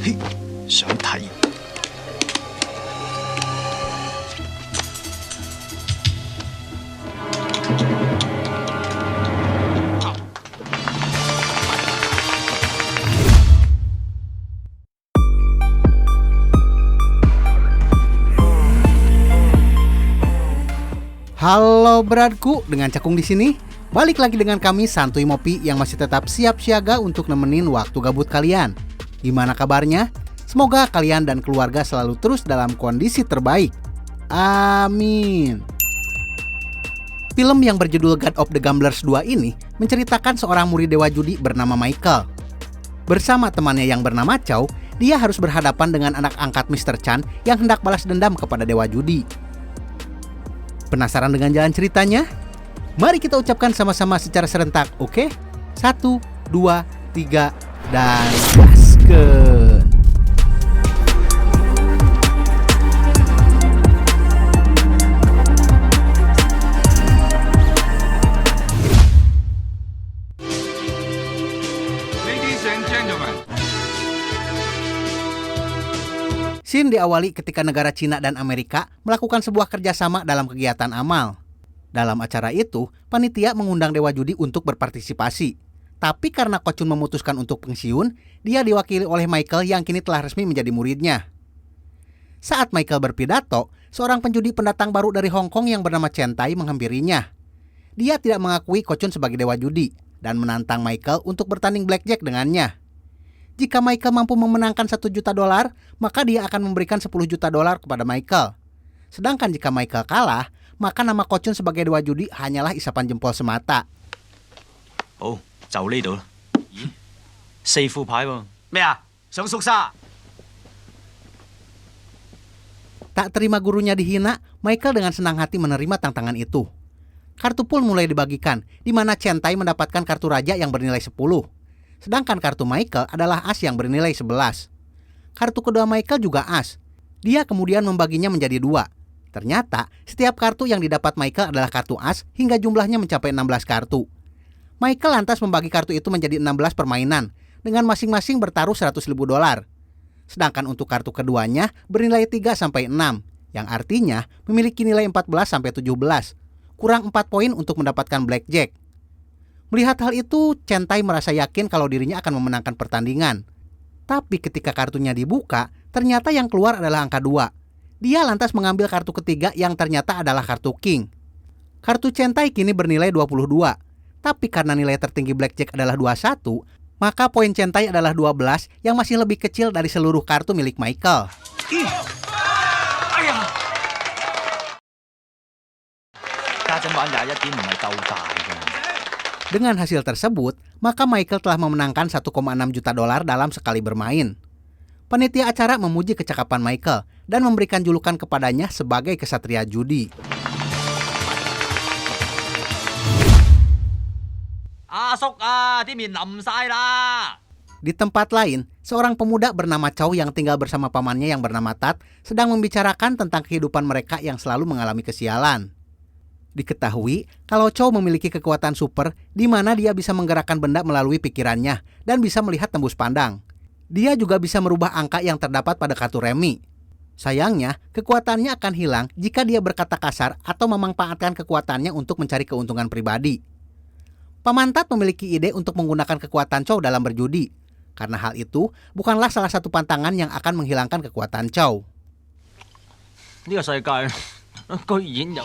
嘿，想睇。Halo beradku, dengan Cakung di sini. Balik lagi dengan kami Santuy Mopi yang masih tetap siap siaga untuk nemenin waktu gabut kalian. Gimana kabarnya? Semoga kalian dan keluarga selalu terus dalam kondisi terbaik. Amin. Film yang berjudul God of the Gamblers 2 ini menceritakan seorang murid dewa judi bernama Michael. Bersama temannya yang bernama Chow, dia harus berhadapan dengan anak angkat Mr. Chan yang hendak balas dendam kepada dewa judi. Penasaran dengan jalan ceritanya? Mari kita ucapkan sama-sama secara serentak, oke? 1, 2, 3, dan gaskeun! Ladies and gentlemen. Scene diawali ketika negara Cina dan Amerika melakukan sebuah kerjasama dalam kegiatan amal. Dalam acara itu, panitia mengundang dewa judi untuk berpartisipasi. Tapi karena Ko Chun memutuskan untuk pensiun, dia diwakili oleh Michael yang kini telah resmi menjadi muridnya. Saat Michael berpidato, seorang penjudi pendatang baru dari Hong Kong yang bernama Chen Tai menghampirinya. Dia tidak mengakui Ko Chun sebagai dewa judi dan menantang Michael untuk bertanding blackjack dengannya. Jika Michael mampu memenangkan $1 juta, maka dia akan memberikan $10 juta kepada Michael. Sedangkan jika Michael kalah, maka nama Ko Chun sebagai dewa judi hanyalah isapan jempol semata. 好，就呢度啦。咦，4副牌喎。咩啊？想縮沙？ Tak terima gurunya dihina, Michael dengan senang hati menerima tantangan itu. Kartu pun mulai dibagikan, di mana Chen Tai mendapatkan kartu raja yang bernilai 10. Sedangkan kartu Michael adalah as yang bernilai 11. Kartu kedua Michael juga as. Dia kemudian membaginya menjadi 2. Ternyata, setiap kartu yang didapat Michael adalah kartu as hingga jumlahnya mencapai 16 kartu. Michael lantas membagi kartu itu menjadi 16 permainan, dengan masing-masing bertaruh $100.000. Sedangkan untuk kartu keduanya bernilai 3-6, yang artinya memiliki nilai 14-17, kurang 4 poin untuk mendapatkan blackjack. Melihat hal itu, Chen Tai merasa yakin kalau dirinya akan memenangkan pertandingan. Tapi ketika kartunya dibuka, ternyata yang keluar adalah angka 2. Dia lantas mengambil kartu ketiga yang ternyata adalah kartu King. Kartu Chen Tai kini bernilai 22. Tapi karena nilai tertinggi blackjack adalah 21, maka poin Chen Tai adalah 12 yang masih lebih kecil dari seluruh kartu milik Michael. 哎呀！家陣玩21點唔係夠大㗎。 Dengan hasil tersebut, maka Michael telah memenangkan $1,6 juta dalam sekali bermain. Panitia acara memuji kecakapan Michael dan memberikan julukan kepadanya sebagai kesatria judi. Di tempat lain, seorang pemuda bernama Chow yang tinggal bersama pamannya yang bernama Tat sedang membicarakan tentang kehidupan mereka yang selalu mengalami kesialan. Diketahui kalau Chow memiliki kekuatan super di mana dia bisa menggerakkan benda melalui pikirannya dan bisa melihat tembus pandang. Dia juga bisa merubah angka yang terdapat pada kartu remi. Sayangnya, kekuatannya akan hilang jika dia berkata kasar atau memanfaatkan kekuatannya untuk mencari keuntungan pribadi. Paman Tat memiliki ide untuk menggunakan kekuatan Chow dalam berjudi. Karena hal itu bukanlah salah satu pantangan yang akan menghilangkan kekuatan Chow. 呢個世界居然有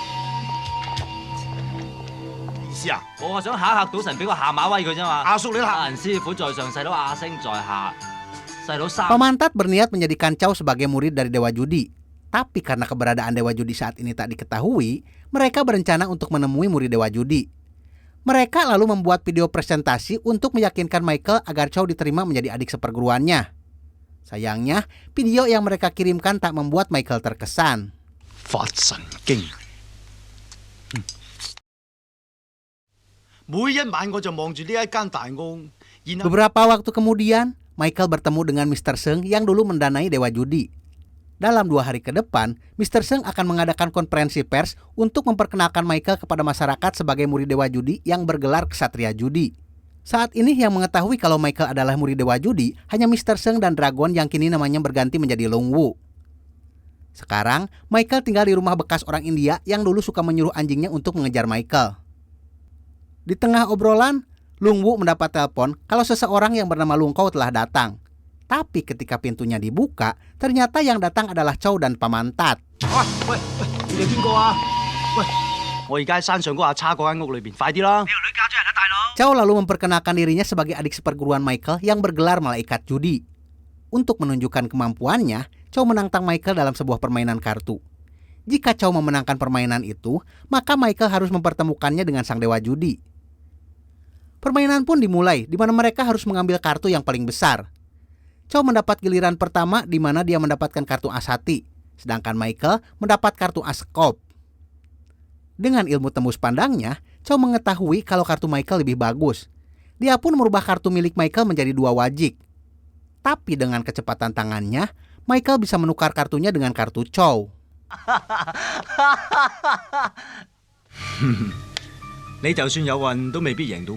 意思啊！我想嚇一嚇賭神，俾個下馬威佢啫嘛。阿叔你嚇人師傅在上，細佬阿星在下，細佬三。 Paman Tat berniat menjadikan Chow sebagai murid dari dewa judi. Tapi karena keberadaan dewa judi saat ini tak diketahui, mereka berencana untuk menemui murid dewa judi. Mereka lalu membuat video presentasi untuk meyakinkan Michael agar Chow diterima menjadi adik seperguruannya. Sayangnya, video yang mereka kirimkan tak membuat Michael terkesan. 發神經。每一晚我就望住呢一間大屋，然後 Beberapa waktu kemudian, Michael bertemu dengan Mr. Seng yang dulu mendanai dewa judi. Dalam 2 hari ke depan, Mr. Seng akan mengadakan konferensi pers untuk memperkenalkan Michael kepada masyarakat sebagai murid dewa judi yang bergelar kesatria judi. Saat ini yang mengetahui kalau Michael adalah murid Dewa Judi hanya Mr. Seng dan Dragon yang kini namanya berganti menjadi Long Wu. Sekarang, Michael tinggal di rumah bekas orang India yang dulu suka menyuruh anjingnya untuk mengejar Michael. Di tengah obrolan, Long Wu mendapat telepon kalau seseorang yang bernama Lung Kau telah datang. Tapi ketika pintunya dibuka, ternyata yang datang adalah Chow dan Pamantat.喂，你哋邊個啊？喂，我而家喺山上嗰下叉嗰間屋裏邊，快啲啦！你條女嫁咗人啦，大佬！ Chow lalu memperkenalkan dirinya sebagai adik seperguruan Michael yang bergelar malaikat judi. Untuk menunjukkan kemampuannya, Chow menantang Michael dalam sebuah permainan kartu. Jika Chow memenangkan permainan itu, maka Michael harus mempertemukannya dengan sang dewa judi. Permainan pun dimulai, di mana mereka harus mengambil kartu yang paling besar. Chow mendapat giliran pertama di mana dia mendapatkan kartu as hati, sedangkan Michael mendapat kartu as kop. Dengan ilmu tembus pandangnya, Chow mengetahui kalau kartu Michael lebih bagus. Dia pun merubah kartu milik Michael menjadi 2 wajik. Tapi dengan kecepatan tangannya, Michael bisa menukar kartunya dengan kartu Chow.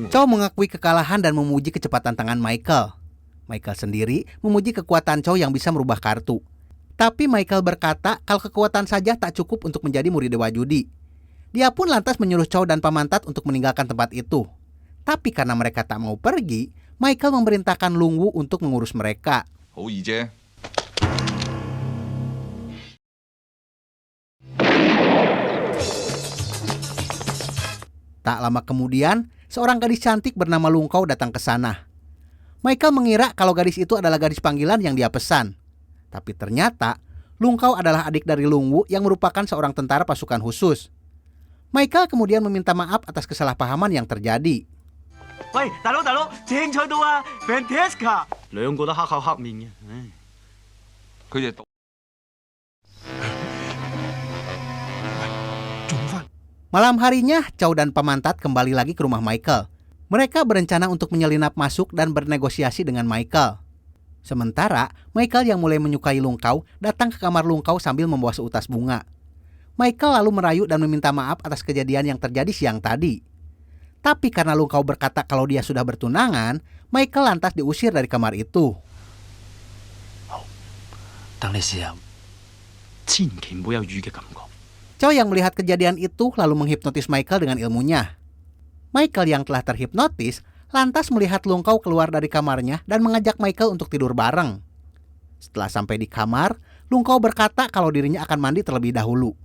Chow mengakui kekalahan dan memuji kecepatan tangan Michael. Michael sendiri memuji kekuatan Chow yang bisa merubah kartu. Tapi Michael berkata kalau kekuatan saja tak cukup untuk menjadi murid Dewa Judi. Dia pun lantas menyuruh Chow dan Pamantat untuk meninggalkan tempat itu. Tapi karena mereka tak mau pergi, Michael memerintahkan Lung Wu untuk mengurus mereka. Tak lama kemudian, seorang gadis cantik bernama Lung Kau datang ke sana. Michael mengira kalau gadis itu adalah gadis panggilan yang dia pesan. Tapi ternyata, Lung Kau adalah adik dari Lung Wu yang merupakan seorang tentara pasukan khusus. Michael kemudian meminta maaf atas kesalahpahaman yang terjadi. Wei，大佬，精彩到啊 ，Fantastic！ 兩個都黑口黑面嘅，唉。佢哋讀。 Malam harinya, Chow dan Pamantat kembali lagi ke rumah Michael. Mereka berencana untuk menyelinap masuk dan bernegosiasi dengan Michael. Sementara, Michael yang mulai menyukai Lung Kau datang ke kamar Lung Kau sambil membawa seutas bunga. Michael lalu merayu dan meminta maaf atas kejadian yang terjadi siang tadi. Tapi karena Lung Kau berkata kalau dia sudah bertunangan, Michael lantas diusir dari kamar itu. Chow yang melihat kejadian itu lalu menghipnotis Michael dengan ilmunya. Michael yang telah terhipnotis lantas melihat Lung Kau keluar dari kamarnya dan mengajak Michael untuk tidur bareng. Setelah sampai di kamar, Lung Kau berkata kalau dirinya akan mandi terlebih dahulu.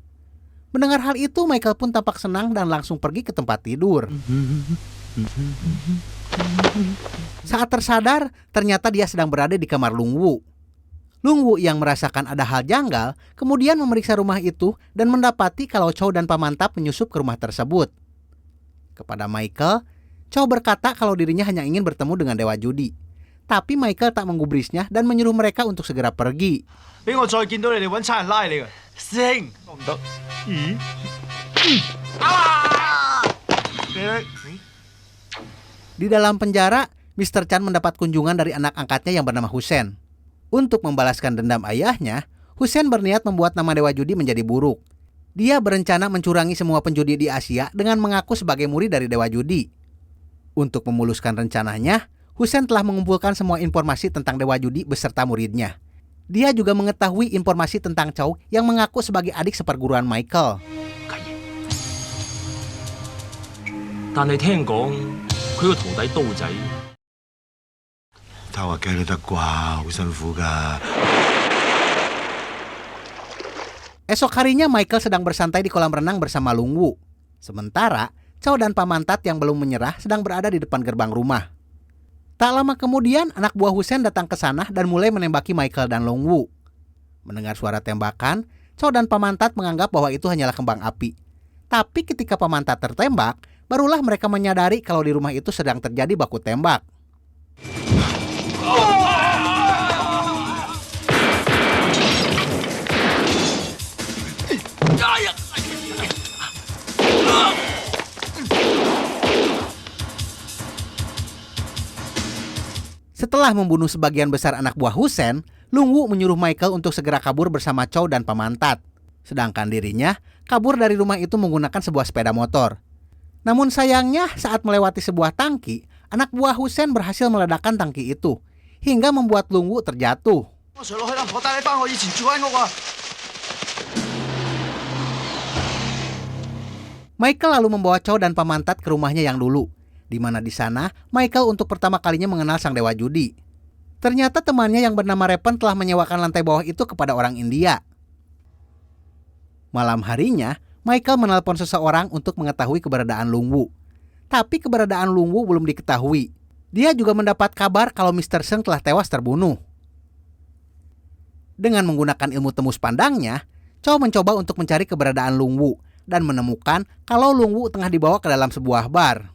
Mendengar hal itu, Michael pun tampak senang dan langsung pergi ke tempat tidur. Saat tersadar, ternyata dia sedang berada di kamar Lung Wu. Lung Wu yang merasakan ada hal janggal, kemudian memeriksa rumah itu dan mendapati kalau Chow dan Pamantat menyusup ke rumah tersebut. Kepada Michael, Chow berkata kalau dirinya hanya ingin bertemu dengan Dewa Judi. Tapi Michael tak menggubrisnya dan menyuruh mereka untuk segera pergi. Di dalam penjara, Mr. Chan mendapat kunjungan dari anak angkatnya yang bernama Hussein. Untuk membalaskan dendam ayahnya, Hussein berniat membuat nama Dewa Judi menjadi buruk. Dia berencana mencurangi semua penjudi di Asia dengan mengaku sebagai murid dari Dewa Judi. Untuk memuluskan rencananya, Hussein telah mengumpulkan semua informasi tentang Dewa Judi beserta muridnya. Dia juga mengetahui informasi tentang Chow yang mengaku sebagai adik seperguruan Michael. Esok harinya Michael sedang bersantai di kolam renang bersama Lung Wu. Sementara, Chow dan Pamantat yang belum menyerah sedang berada di depan gerbang rumah. Tak lama kemudian, anak buah Hussein datang ke sana dan mulai menembaki Michael dan Lung Wu. Mendengar suara tembakan, Chow dan Pamantat menganggap bahwa itu hanyalah kembang api. Tapi ketika Pamantat tertembak, barulah mereka menyadari kalau di rumah itu sedang terjadi baku tembak. Setelah membunuh sebagian besar anak buah Hussein, Lung Wu menyuruh Michael untuk segera kabur bersama Chow dan Pamantat. Sedangkan dirinya kabur dari rumah itu menggunakan sebuah sepeda motor. Namun sayangnya saat melewati sebuah tangki, anak buah Hussein berhasil meledakkan tangki itu, hingga membuat Lung Wu terjatuh. Michael lalu membawa Chow dan Pamantat ke rumahnya yang dulu, di mana di sana Michael untuk pertama kalinya mengenal sang dewa judi. Ternyata temannya yang bernama Repen telah menyewakan lantai bawah itu kepada orang India. Malam harinya, Michael menelpon seseorang untuk mengetahui keberadaan Lung Wu. Tapi keberadaan Lung Wu belum diketahui. Dia juga mendapat kabar kalau Mr. Seng telah tewas terbunuh. Dengan menggunakan ilmu tembus pandangnya, Chow mencoba untuk mencari keberadaan Lung Wu dan menemukan kalau Lung Wu tengah dibawa ke dalam sebuah bar.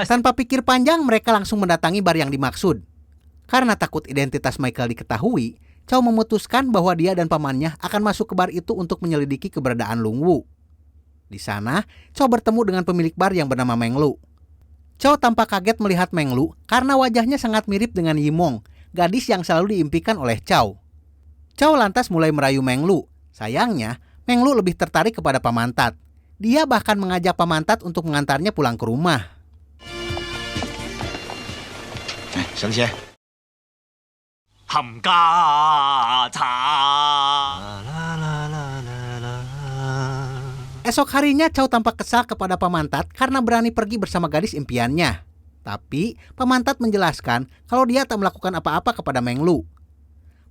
Tanpa pikir panjang, mereka langsung mendatangi bar yang dimaksud. Karena takut identitas Michael diketahui, Chow memutuskan bahwa dia dan pamannya akan masuk ke bar itu untuk menyelidiki keberadaan Lung Wu. Di sana, Chow bertemu dengan pemilik bar yang bernama Meng Lu. Chow tampak kaget melihat Meng Lu karena wajahnya sangat mirip dengan Yimong, gadis yang selalu diimpikan oleh Chow. Chow lantas mulai merayu Meng Lu. Sayangnya, Meng Lu lebih tertarik kepada Pamantat. Dia bahkan mengajak Pamantat untuk mengantarnya pulang ke rumah. Esok harinya Chow tampak kesal kepada Pamantat karena berani pergi bersama gadis impiannya. Tapi Pamantat menjelaskan kalau dia tak melakukan apa-apa kepada Meng Lu.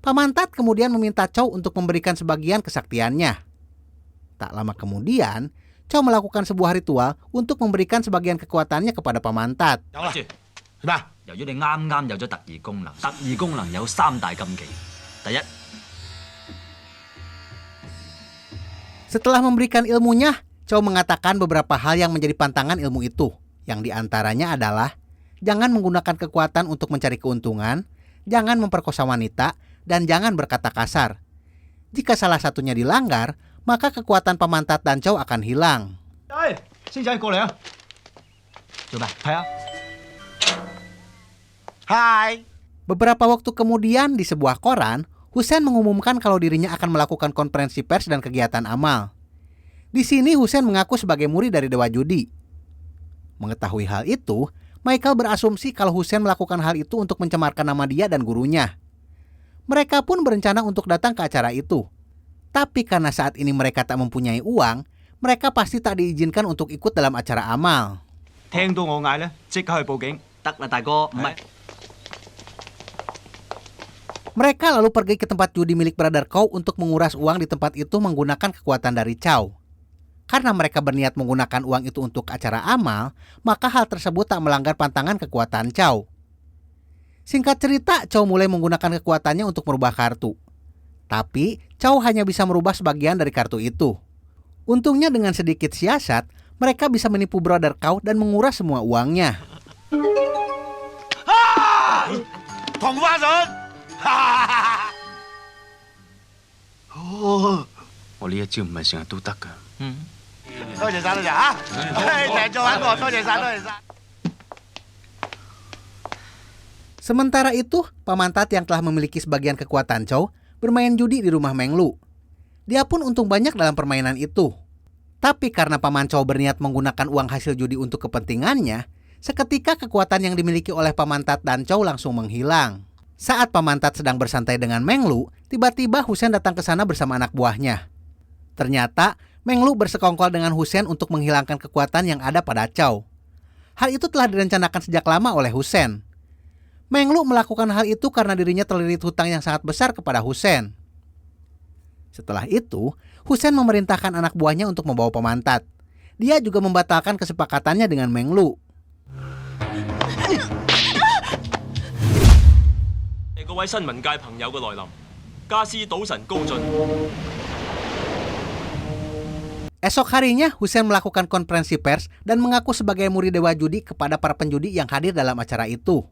Pamantat kemudian meminta Chow untuk memberikan sebagian kesaktiannya. Tak lama kemudian, Chow melakukan sebuah ritual untuk memberikan sebagian kekuatannya kepada Pamantat. Setelah memberikan ilmunya, Chow mengatakan beberapa hal yang menjadi pantangan ilmu itu, yang diantaranya adalah jangan menggunakan kekuatan untuk mencari keuntungan, jangan memperkosa wanita, dan jangan berkata kasar. Jika salah satunya dilanggar, maka kekuatan Pamantat dan Chow akan hilang. Hai. Beberapa waktu kemudian di sebuah koran, Hussein mengumumkan kalau dirinya akan melakukan konferensi pers dan kegiatan amal. Di sini Hussein mengaku sebagai murid dari dewa judi. Mengetahui hal itu, Michael berasumsi kalau Hussein melakukan hal itu untuk mencemarkan nama dia dan gurunya. Mereka pun berencana untuk datang ke acara itu. Tapi karena saat ini mereka tak mempunyai uang, mereka pasti tak diizinkan untuk ikut dalam acara amal. Mereka lalu pergi ke tempat judi milik Brother Chow untuk menguras uang di tempat itu menggunakan kekuatan dari Chow. Karena mereka berniat menggunakan uang itu untuk acara amal, maka hal tersebut tak melanggar pantangan kekuatan Chow. Singkat cerita, Chow mulai menggunakan kekuatannya untuk merubah kartu. Tapi, Chow hanya bisa merubah sebagian dari kartu itu. Untungnya dengan sedikit siasat, mereka bisa menipu Brother Chow dan menguras semua uangnya. Sementara itu, Pamantat yang telah memiliki sebagian kekuatan Chow bermain judi di rumah Meng Lu. Dia pun untung banyak dalam permainan itu. Tapi karena Paman Chow berniat menggunakan uang hasil judi untuk kepentingannya, seketika kekuatan yang dimiliki oleh Pamantat dan Chow langsung menghilang. Saat Pamantat sedang bersantai dengan Meng Lu, tiba-tiba Hussein datang ke sana bersama anak buahnya. Ternyata, Meng Lu bersekongkol dengan Hussein untuk menghilangkan kekuatan yang ada pada Chow. Hal itu telah direncanakan sejak lama oleh Hussein. Meng Lu melakukan hal itu karena dirinya terlilit hutang yang sangat besar kepada Hussein. Setelah itu, Hussein memerintahkan anak buahnya untuk membawa Pamantat. Dia juga membatalkan kesepakatannya dengan Meng Lu. Esok harinya, Hussein melakukan konferensi pers dan mengaku sebagai murid dewa judi kepada para penjudi yang hadir dalam acara itu.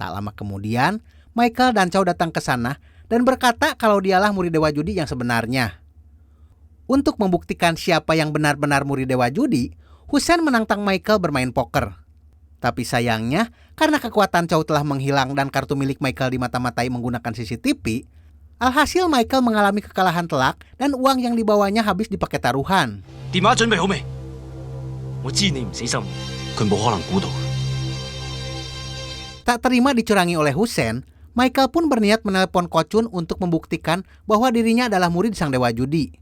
Tak lama kemudian, Michael dan Chow datang ke sana dan berkata kalau dialah murid dewa judi yang sebenarnya. Untuk membuktikan siapa yang benar-benar murid dewa judi, Hussein menantang Michael bermain poker. Tapi sayangnya, karena kekuatan Chow telah menghilang dan kartu milik Michael dimata-matai menggunakan CCTV, alhasil Michael mengalami kekalahan telak dan uang yang dibawanya habis dipakai taruhan. 電話準備好未？我知你唔死心，佢冇可能估到。 Tak terima dicurangi oleh Hussein, Michael pun berniat menelepon Kochun untuk membuktikan bahwa dirinya adalah murid sang dewa judi.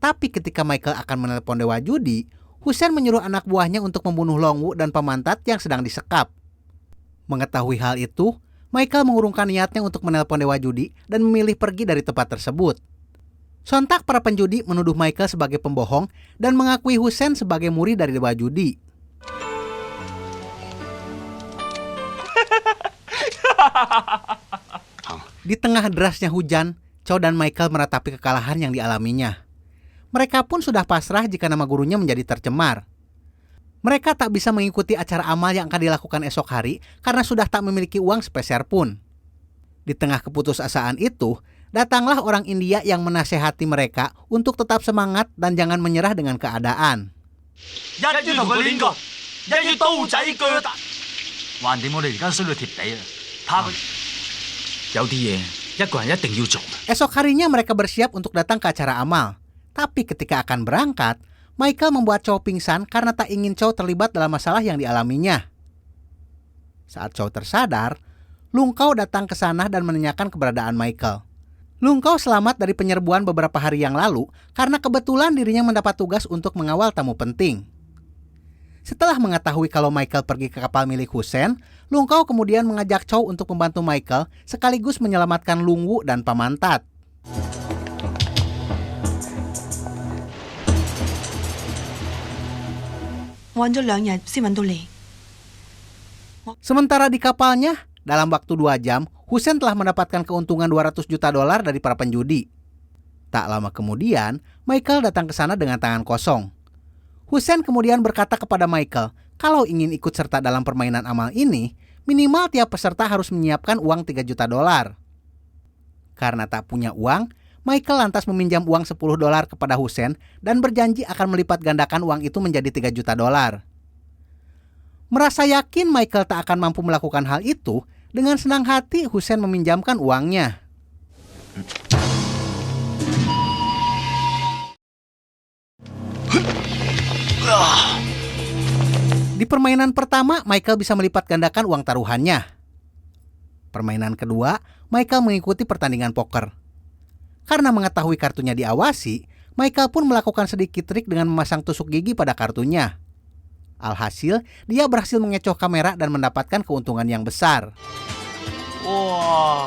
Tapi ketika Michael akan menelepon dewa judi, Hussein menyuruh anak buahnya untuk membunuh Longwu dan pemantat yang sedang disekap. Mengetahui hal itu, Michael mengurungkan niatnya untuk menelpon dewa judi dan memilih pergi dari tempat tersebut. Sontak para penjudi menuduh Michael sebagai pembohong dan mengakui Hussein sebagai murid dari dewa judi. Di tengah derasnya hujan, Chow dan Michael meratapi kekalahan yang dialaminya. Mereka pun sudah pasrah jika nama gurunya menjadi tercemar. Mereka tak bisa mengikuti acara amal yang akan dilakukan esok hari karena sudah tak memiliki uang sepeser pun. Di tengah keputusasaan itu, datanglah orang India yang menasehati mereka untuk tetap semangat dan jangan menyerah dengan keadaan. 一於同佢攣過，一於刀仔鋸大。橫掂我哋而家衰到貼地啦，他有啲嘢一個人一定要做。 Esok harinya mereka bersiap untuk datang ke acara amal. Tapi ketika akan berangkat, Michael membuat Chow pingsan karena tak ingin Chow terlibat dalam masalah yang dialaminya. Saat Chow tersadar, Lung Kau datang ke sana dan menanyakan keberadaan Michael. Lung Kau selamat dari penyerbuan beberapa hari yang lalu karena kebetulan dirinya mendapat tugas untuk mengawal tamu penting. Setelah mengetahui kalau Michael pergi ke kapal milik Hussein, Lung Kau kemudian mengajak Chow untuk membantu Michael sekaligus menyelamatkan Lungwu dan pemantat. Sementara di kapalnya, dalam waktu 2 jam, Hussein telah mendapatkan keuntungan $200 juta dari para penjudi. Tak lama kemudian, Michael datang ke sana dengan tangan kosong. Hussein kemudian berkata kepada Michael, kalau ingin ikut serta dalam permainan amal ini, minimal tiap peserta harus menyiapkan uang $3 juta. Karena tak punya uang, Michael lantas meminjam uang $10 kepada Hussein dan berjanji akan melipat gandakan uang itu menjadi $3 juta. Merasa yakin Michael tak akan mampu melakukan hal itu, dengan senang hati Hussein meminjamkan uangnya. Di permainan pertama, Michael bisa melipat gandakan uang taruhannya. Permainan kedua, Michael mengikuti pertandingan poker. Karena mengetahui kartunya diawasi, Michael pun melakukan sedikit trik dengan memasang tusuk gigi pada kartunya. Alhasil, dia berhasil mengecoh kamera dan mendapatkan keuntungan yang besar. Wah,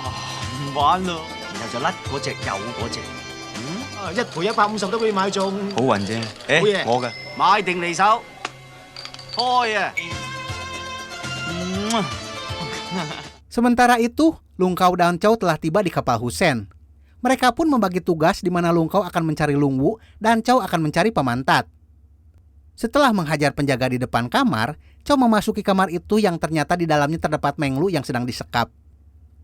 唔玩咯，然後就甩嗰隻有嗰隻。1賠150都俾你買中。好運啫，好嘢，我嘅。買定離手，開啊！ Sementara itu, Lung Kau dan Chow telah tiba di kapal Hussein. Mereka pun membagi tugas di mana Lung Kau akan mencari Lungwu dan Chow akan mencari pemantat. Setelah menghajar penjaga di depan kamar, Chow memasuki kamar itu yang ternyata di dalamnya terdapat Menglu yang sedang disekap.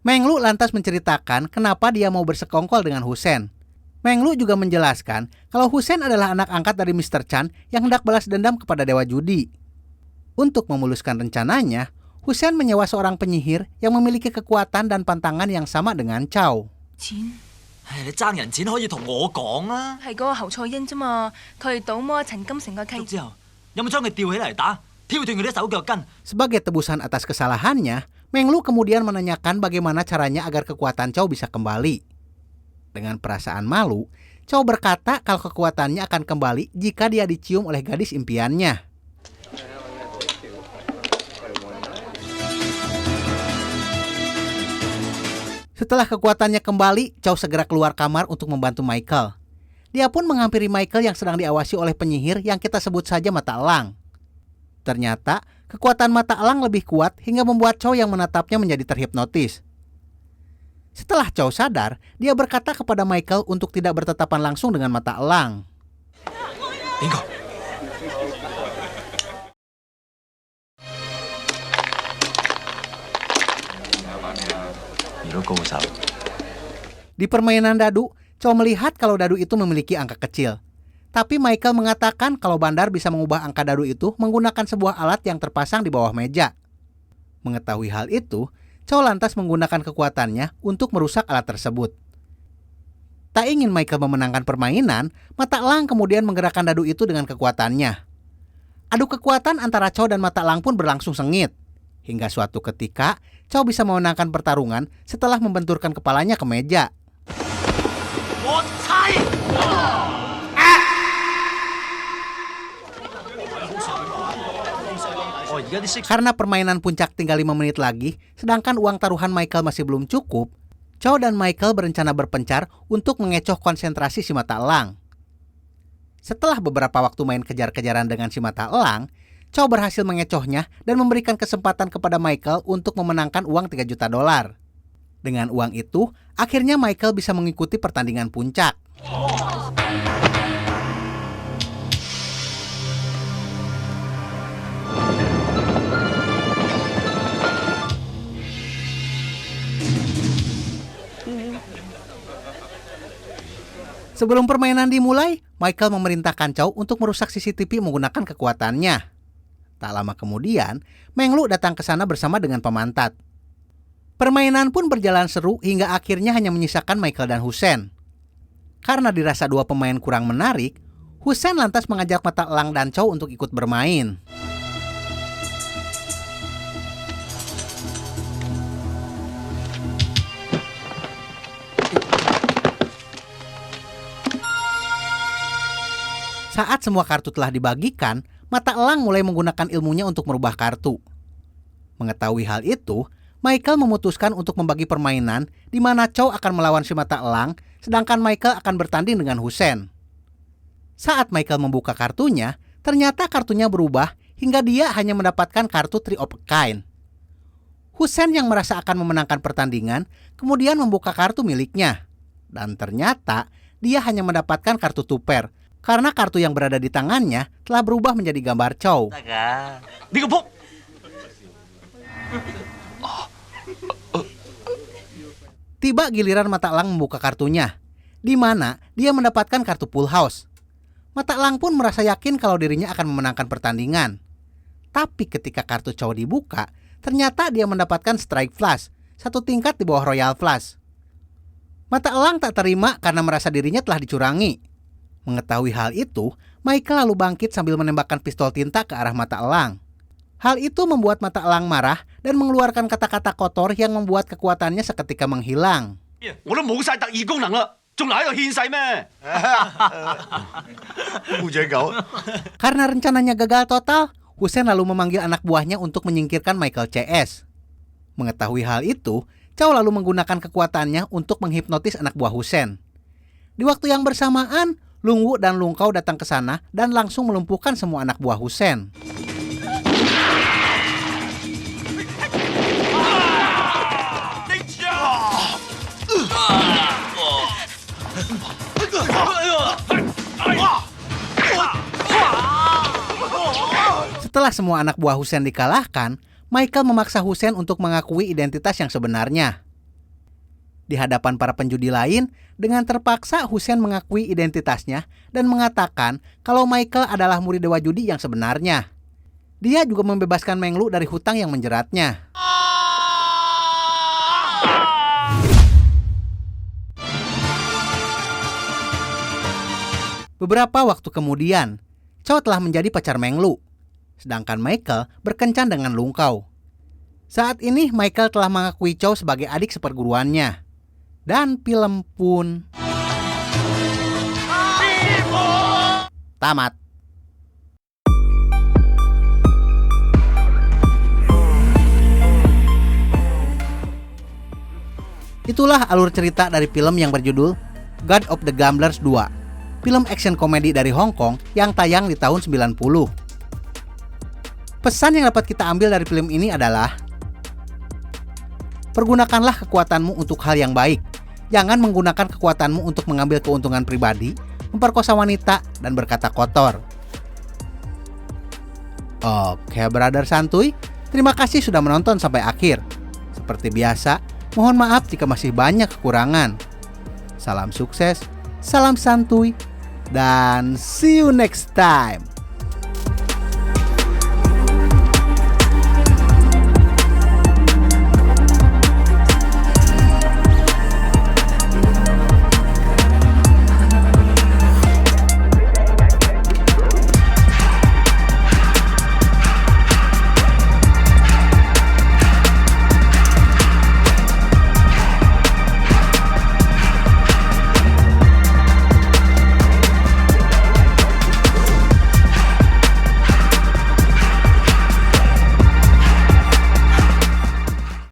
Menglu lantas menceritakan kenapa dia mau bersekongkol dengan Hussein. Menglu juga menjelaskan kalau Hussein adalah anak angkat dari Mr. Chan yang hendak balas dendam kepada dewa judi. Untuk memuluskan rencananya, Hussein menyewa seorang penyihir yang memiliki kekuatan dan pantangan yang sama dengan Chow. 你爭人錢可以同我講啊！係嗰個侯賽英啫嘛，佢係賭魔陳金城個契。之後有冇將佢吊起嚟打，挑斷佢啲手腳筋？ Sebagai tebusan atas kesalahannya, Menglu kemudian menanyakan bagaimana caranya agar kekuatan Chow bisa kembali. Dengan perasaan malu, Chow berkata kalau kekuatannya akan kembali jika dia dicium oleh gadis impiannya. Setelah kekuatannya kembali, Chow segera keluar kamar untuk membantu Michael. Dia pun menghampiri Michael yang sedang diawasi oleh penyihir yang kita sebut saja mata elang. Ternyata, kekuatan mata elang lebih kuat hingga membuat Chow yang menatapnya menjadi terhipnotis. Setelah Chow sadar, dia berkata kepada Michael untuk tidak bertatapan langsung dengan mata elang. Bingo. Di permainan dadu, Chow melihat kalau dadu itu memiliki angka kecil. Tapi Michael mengatakan kalau Bandar bisa mengubah angka dadu itu menggunakan sebuah alat yang terpasang di bawah meja. Mengetahui hal itu, Chow lantas menggunakan kekuatannya untuk merusak alat tersebut. Tak ingin Michael memenangkan permainan, Mata Elang kemudian menggerakkan dadu itu dengan kekuatannya. Adu kekuatan antara Chow dan Mata Elang pun berlangsung sengit. Hingga suatu ketika, Chow bisa memenangkan pertarungan setelah membenturkan kepalanya ke meja. Karena permainan puncak tinggal 5 menit lagi, sedangkan uang taruhan Michael masih belum cukup, Chow dan Michael berencana berpencar untuk mengecoh konsentrasi si Mata Elang. Setelah beberapa waktu main kejar-kejaran dengan si Mata Elang, Chow berhasil mengecohnya dan memberikan kesempatan kepada Michael untuk memenangkan uang 3 juta dolar. Dengan uang itu, akhirnya Michael bisa mengikuti pertandingan puncak. Sebelum permainan dimulai, Michael memerintahkan Chow untuk merusak CCTV menggunakan kekuatannya. Tak lama kemudian, Meng Lu datang ke sana bersama dengan pemantat. Permainan pun berjalan seru hingga akhirnya hanya menyisakan Michael dan Hussein. Karena dirasa dua pemain kurang menarik, Hussein lantas mengajak Mata Elang dan Chow untuk ikut bermain. Saat semua kartu telah dibagikan, Mata Elang mulai menggunakan ilmunya untuk merubah kartu. Mengetahui hal itu, Michael memutuskan untuk membagi permainan di mana Chow akan melawan si Mata Elang, sedangkan Michael akan bertanding dengan Hussein. Saat Michael membuka kartunya, ternyata kartunya berubah hingga dia hanya mendapatkan kartu Three of a Kind. Hussein yang merasa akan memenangkan pertandingan, kemudian membuka kartu miliknya. Dan ternyata dia hanya mendapatkan kartu Two Pair, karena kartu yang berada di tangannya telah berubah menjadi gambar Chow. Tiba giliran Mata Elang membuka kartunya, di mana dia mendapatkan kartu Full House. Mata Elang pun merasa yakin kalau dirinya akan memenangkan pertandingan. Tapi ketika kartu Chow dibuka, ternyata dia mendapatkan Strike Flush, satu tingkat di bawah Royal Flush. Mata Elang tak terima karena merasa dirinya telah dicurangi. Mengetahui hal itu, Michael lalu bangkit sambil menembakkan pistol tinta ke arah Mata Elang. Hal itu membuat Mata Elang marah dan mengeluarkan kata-kata kotor yang membuat kekuatannya seketika menghilang. Karena rencananya gagal total, Hussein lalu memanggil anak buahnya untuk menyingkirkan Michael CS. Mengetahui hal itu, Chow lalu menggunakan kekuatannya untuk menghipnotis anak buah Hussein. Di waktu yang bersamaan, Lung Wu dan Lung Kau datang ke sana dan langsung melumpuhkan semua anak buah Hussein. Setelah semua anak buah Hussein dikalahkan, Michael memaksa Hussein untuk mengakui identitas yang sebenarnya. Di hadapan para penjudi lain, dengan terpaksa Hussein mengakui identitasnya dan mengatakan kalau Michael adalah murid dewa judi yang sebenarnya. Dia juga membebaskan Meng Lu dari hutang yang menjeratnya. Beberapa waktu kemudian, Chow telah menjadi pacar Meng Lu, sedangkan Michael berkencan dengan Lung Kau. Saat ini Michael telah mengakui Chow sebagai adik seperguruannya. Dan film pun tamat. Itulah alur cerita dari film yang berjudul God of the Gamblers 2, film action komedi dari Hong Kong yang tayang di tahun 90. Pesan yang dapat kita ambil dari film ini adalah: pergunakanlah kekuatanmu untuk hal yang baik. Jangan menggunakan kekuatanmu untuk mengambil keuntungan pribadi, memperkosa wanita, dan berkata kotor. Oke, brother santuy, terima kasih sudah menonton sampai akhir. Seperti biasa, mohon maaf jika masih banyak kekurangan. Salam sukses, salam santuy, Dan see you next time.